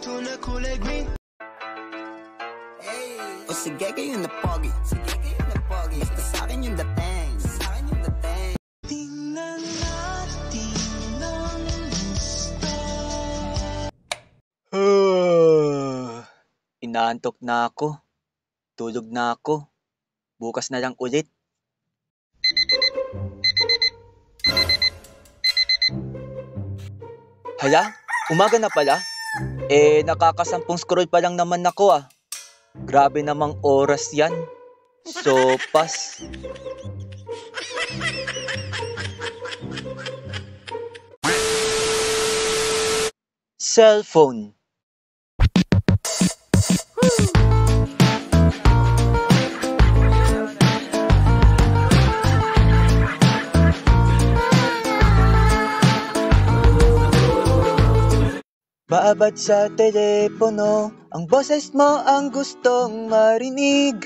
O sige kayo na pogi, basta sa'kin yung dating, tingnan natin ang gusto. Inaantok na ako. Tulog na ako. Bukas na lang ulit. Hala, umaga na pala? Nakakasampung scroll pa lang naman ako ah. Grabe namang oras yan. Sopas. Cellphone. Baabad sa telepono, ang boses mo ang gustong marinig.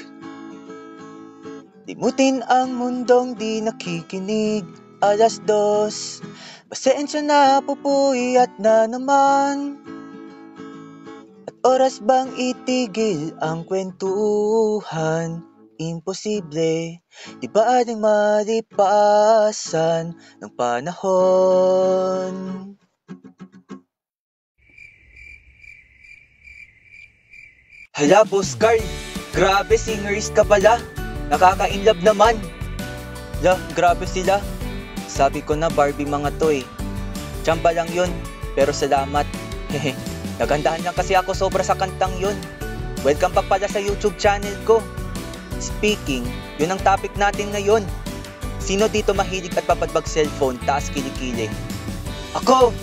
Limutin ang mundong di nakikinig. 2:00, pasensya na, pupuyat na naman. At oras bang itigil ang kwentuhan? Imposible, di ba ating malipasan ng panahon? Hala, Boss Carl, grabe singerist ka pala. Nakaka-inlove naman. La, grabe sila. Sabi ko na Barbie mga to eh. Tsamba lang yun, pero salamat. Hehe, nagandahan lang kasi ako sobra sa kantang yun. Welcome pa pala sa YouTube channel ko. Speaking, yun ang topic natin ngayon. Sino dito mahilig at papadbag cellphone, taas kilikili? Ako!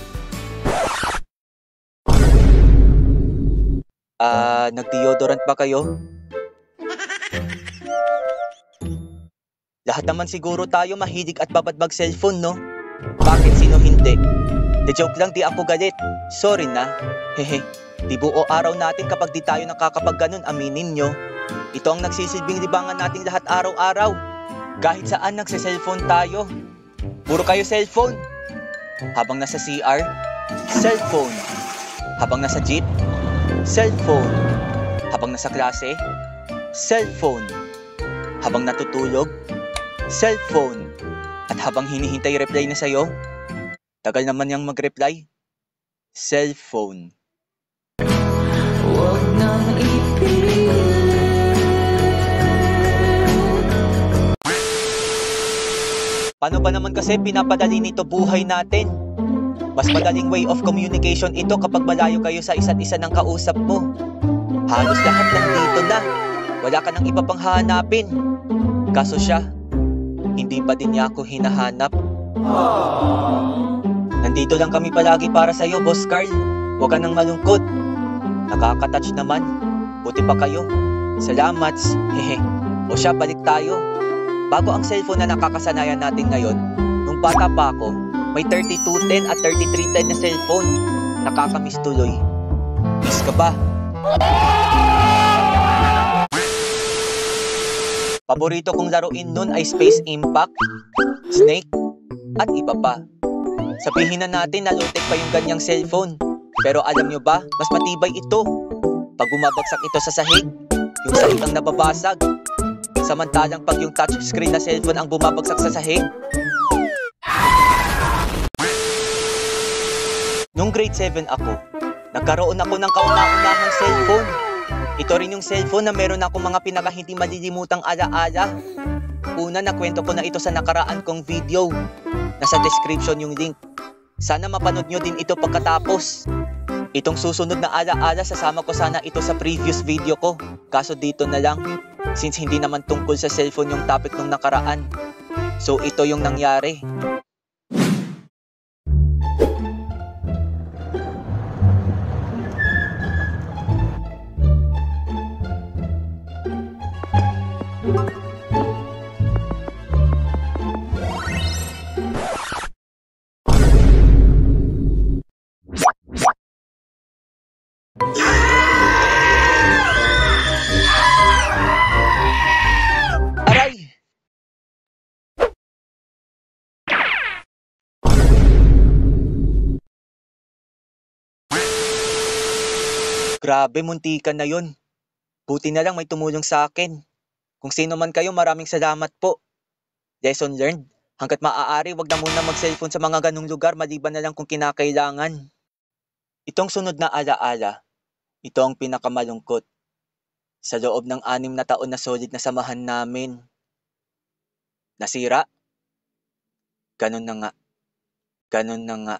Nag-deodorant ba kayo? Lahat naman siguro tayo mahilig at papadbag cellphone, no? Bakit sino hindi? The joke lang, di ako galit. Sorry na. Hehe, di buo araw natin kapag di tayo nakakapag-ganon, aminin nyo. Ito ang nagsisilbing libangan natin lahat araw-araw. Kahit saan nagse-cellphone tayo. Puro kayo cellphone. Habang nasa CR, cellphone. Habang nasa jeep, cellphone. Habang nasa klase, cellphone. Habang natutulog, cellphone. At habang hinihintay reply na sa'yo, tagal naman niyang mag-reply, cellphone. Huwag nang ipilit. Paano ba naman kasi pinapadali nito buhay natin? Mas madaling way of communication ito kapag malayo kayo sa isa't isa ng kausap mo. Halos lahat nandito na. Wala ka nang iba pang hahanapin. Kaso siya, hindi pa din niya ako hinahanap. Nandito lang kami palagi para sa'yo, Boss Carl. Huwag ka nang malungkot. Nakaka-touch naman. Buti pa kayo. Salamat. Hehe. O siya, balik tayo. Bago ang cellphone na nakakasanayan natin ngayon, nung bata pa ako, may 3210 at 3310 na cellphone. Nakakamiss tuloy. Miss ka ba? Paborito kong laruin nun ay Space Impact, Snake, at iba pa. Sabihin na natin na low-tech pa yung ganyang cellphone. Pero alam nyo ba, mas matibay ito. Pag bumabagsak ito sa sahig, yung sahig ang nababasag. Samantalang pag yung touchscreen na cellphone ang bumabagsak sa sahig. Nung grade 7 ako, nagkaroon ako ng kauna-unahang cellphone. Ito rin yung cellphone na meron ako mga pinaka hindi malilimutang alaala. Una, nakwento ko na ito sa nakaraan kong video. Nasa description yung link. Sana mapanood nyo din ito pagkatapos. Itong susunod na alaala, sasama ko sana ito sa previous video ko. Kaso dito na lang, since hindi naman tungkol sa cellphone yung topic nung nakaraan. So ito yung nangyari. Grabe, muntikan na yun. Buti na lang may tumulong sa akin. Kung sino man kayo, maraming salamat po. Lesson learned. Hanggat maaari, wag na muna mag-cellphone sa mga ganong lugar maliban na lang kung kinakailangan. Itong sunod na alaala, ito ang pinakamalungkot. Sa loob ng 6 na taon na solid na samahan namin. Nasira? Ganun na nga. Ganun na nga.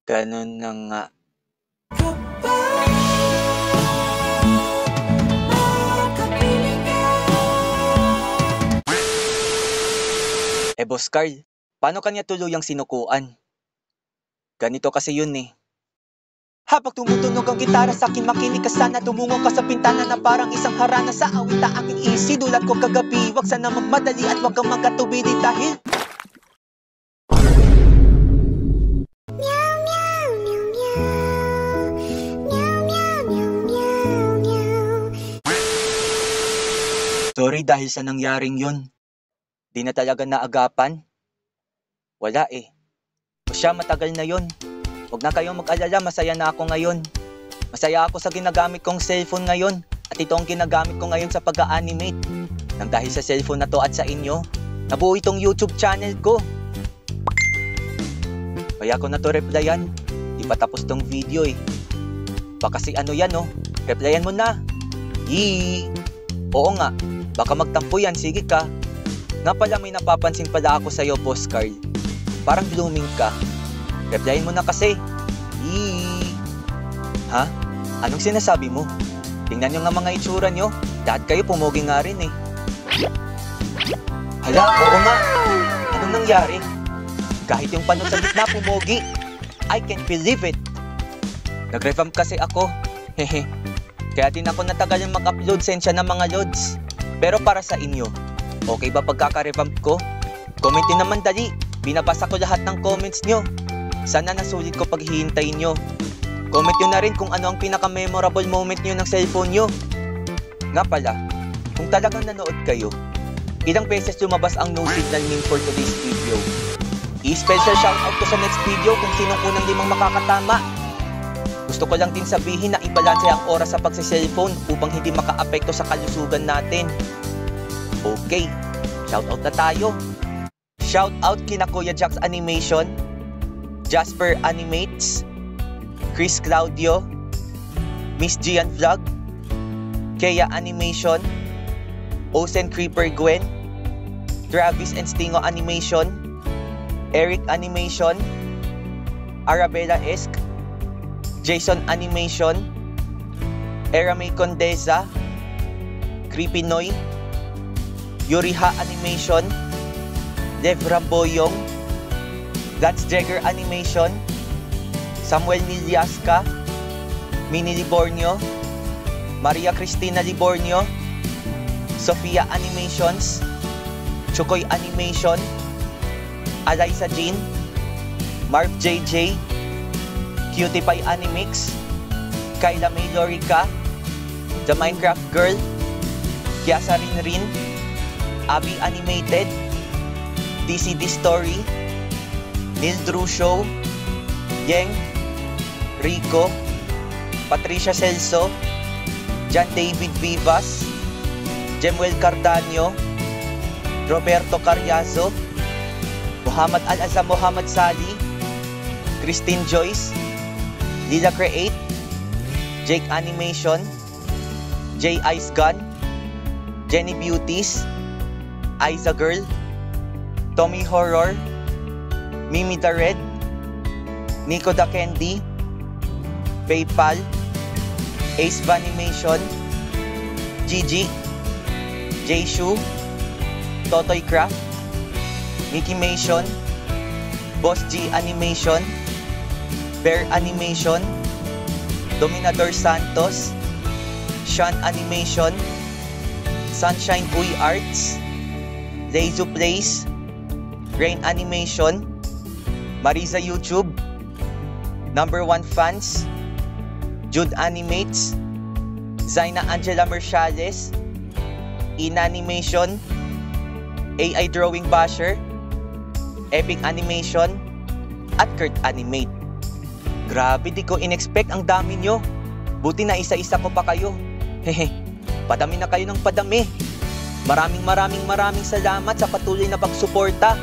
Ganun na nga. Boss Carl, paano kanya tuluyang sinukuan? Ganito kasi yun eh. Habang tumutunog ang gitara sa akin, makinig ka sana. Tumungo ka sa pintana na parang isang harana. Sa awit na aking isinulat ko kagabi. Wag sana magmadali at wag kang magkatubili dahil sorry dahil sa nangyaring yun. Di na talaga naagapan? Wala eh. O siya, matagal na yun. Huwag na kayong mag-alala, masaya na ako ngayon. Masaya ako sa ginagamit kong cellphone ngayon. At ito ang ginagamit ko ngayon sa pag-a-animate. Nang dahil sa cellphone na to at sa inyo, nabuo itong YouTube channel ko. Kaya ko na to replyan. Di pa tapos tong video eh. Baka si ano yan oh. Replyan mo na. Yee! Oo nga, baka magtampo yan, sige ka. Nga pala may napapansin pala ako sa'yo, Boss Carl. Parang blooming ka. Replyin mo na kasi. Eee. Ha? Anong sinasabi mo? Tingnan nyo nga mga itsura nyo. Lahat kayo pumogi nga rin eh. Hala, oo nga. Anong nangyari? Kahit yung panot sa gitna pumogi. I can't believe it. Nag-revamp kasi ako. Hehe. Kaya din ako natagal yung mag-upload sensya ng mga loads. Pero para sa inyo, okay ba pagkaka-revamp ko? Comment nyo naman dali. Binabasa ko lahat ng comments nyo. Sana nasulit ko paghihintayin nyo. Comment nyo na rin kung ano ang pinaka-memorable moment nyo ng cellphone nyo. Nga pala, kung talagang nanood kayo, ilang beses lumabas ang no signal meme for today's video. I-special shoutout ko sa next video kung sinong unang 5 makakatama. Gusto ko lang din sabihin na ibalanse ang oras sa pagse-cellphone upang hindi maka-apekto sa kalusugan natin. Okay, shoutout na tayo. Shoutout kina Kuya Jax Animation, Jasper Animates, Chris Claudio, Miss Gian Vlog, Kea Animation, Osen Creeper Gwen, Travis and Stingo Animation, Eric Animation, Arabella Esk, Jason Animation, Era May Condesa, Creepy Noy, Yuriha Animation, Dev Ramboyong, Lance Jagger Animation, Samuel Niliasca, Mini Libornio, Maria Cristina Libornio, Sofia Animations, Chukoy Animation, Eliza Jean, Marv JJ, Cutie Pie Animix, Kyla May Lorica, The Minecraft Girl, Kiasa Rin, Abby Animated, DCD Story, Neil Drew Show, Yeng, Rico, Patricia Celso, John David Vivas, Jemuel Cardanio, Roberto Carriazo, Muhammad Al-Azam Muhammad Sali, Christine Joyce, Lila Create, Jake Animation, J Ice Gun, Jenny Beauties, Aiza Girl, Tommy Horror, Mimi the Red, Nico the Candy, PayPal, Ace Vanimation, Gigi, J-Shu, Totoy Craft, Mickey Mation, Boss G Animation, Bear Animation, Dominador Santos, Sean Animation, Sunshine Uy Arts, Leizu Plays, Rain Animation, Marisa YouTube, Number 1 Fans, Jude Animates, Zaina Angela Merciales, Inanimation, AI Drawing Basher, Epic Animation, at Kurt Animate. Grabe, di ko in-expect, ang dami nyo. Buti na isa-isa ko pa kayo. Hehe, padami na kayo ng padami. Maraming salamat sa patuloy na pagsuporta.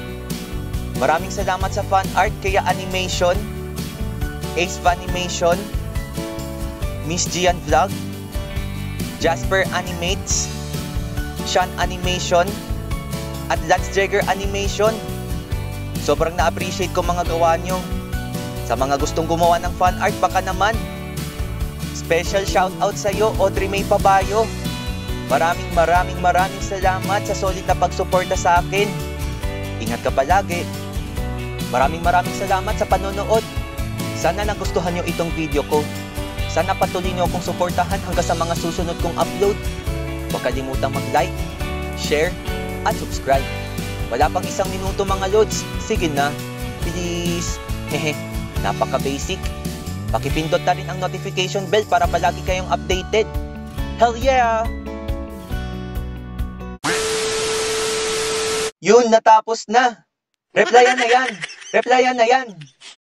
Maraming salamat sa fan art kaya Animation, Ace Vanimation, Miss Gian Vlog, Jasper Animates, Sean Animation, at Lance Jagger Animation. Sobrang na-appreciate ko mga gawa nyo. Sa mga gustong gumawa ng fan art, baka naman. Special shoutout sa iyo, Audrey May Pabayo. Maraming salamat sa solid na pagsuporta sa akin. Ingat ka palagi. Maraming salamat sa panonood. Sana nagustuhan nyo itong video ko. Sana patuloy nyo akong suportahan hanggang sa mga susunod kong upload. Huwag kalimutang mag-like, share, at subscribe. Wala pang 1 minuto mga lods. Sige na, please. Hehe, napaka-basic. Pakipindot na rin ang notification bell para palagi kayong updated. Hell yeah! Yun, natapos na. Replyan na yan.